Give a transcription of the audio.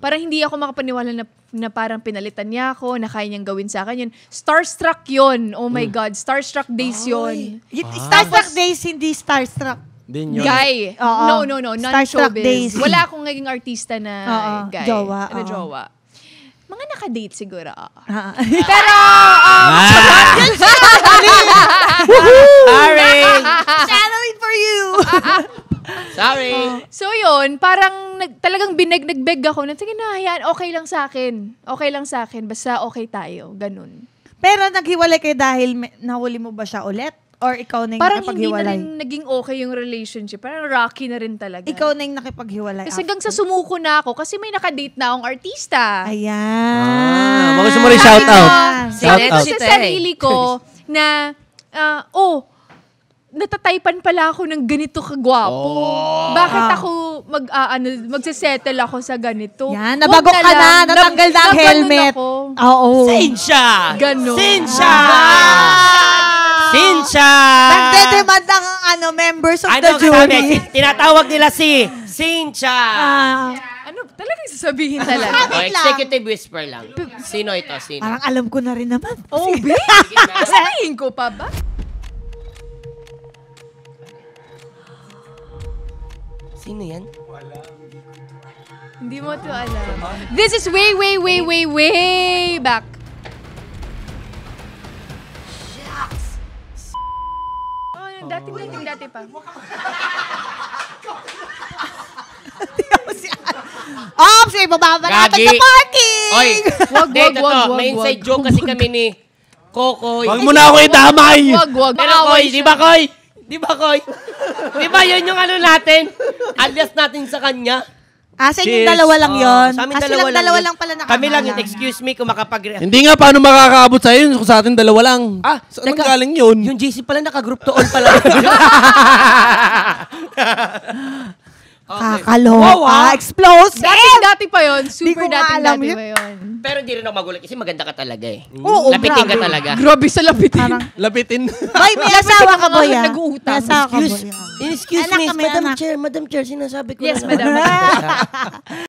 parang hindi ako makapaniwala na parang pinalitan niya ako, na kaya niyang gawin sa akin yun. Starstruck yun. Oh my God. Starstruck days yun. Starstruck days, hindi starstruck. Guy. No. Non-showbiz. days. Wala akong naging artista na guy. Jowa. Jowa. Mga naka-date siguro. Pero, Sorry! channeling for you! Sorry! So yun, parang talagang nagbeg ako na, sige na, yan, okay lang sa akin. Okay lang sa akin, basta okay tayo. Ganun. Pero naghiwalay kayo dahil nahuli mo ba siya ulit? Or ikaw na yung parang hindi na nakipaghiwalay? rin naging okay yung relationship. Parang rocky na rin talaga. Ikaw na yung nakipaghiwalay. Kasi hanggang sa sumuko na ako kasi may nakadate na akong artista. Ayan. Gusto mo rin shout out. Shout out. Sa sarili ko na, natataypan pala ako ng ganito kagwapo. Bakit ako magsisettle ako sa ganito? Yan, nabago ka na, natanggal na ang helmet. Oo. Sinsya! Ganon. Sinsya! Sinsya! Nagdedemand ang members of the jury. Tinatawag nila si Sinsya! Talagang sasabihin talaga. Executive whisper lang. Sino ito? Sino? Parang alam ko na rin naman. Oh, be? Sabihin ko pa ba? Sino yan? Hindi mo to alam. This is way back. Dati pa. Ops, ibababa natin sa parking! Oy, Wag. May inside joke kasi kami ni Kokoy. Huwag mo na ako idamay! Wag. Pero Koy, di ba Koy? Di ba yun yung ano natin? Alias natin sa kanya? Sa inyong dalawa lang yun? Sa amin dalawa lang pala nakakalam. Kami lang yun, excuse me kung Hindi nga, paano makakaabot sa'yo kung sa atin dalawa lang? Saan galing yun? Yung JC pala naka-group to all pala. Kakaloka. Explosive! Dati pa yun. Super dati pa yun. Pero di rin ako magulat kasi maganda ka talaga eh. Oo, Lapitin ka talaga. Grabe sa lapitin. Lapitin. Boy, may asawa ka, boy, ah. Nag-uutang. May asawa ka, boy. Excuse me, Madam Chair, sinasabi ko Yes, na. madam.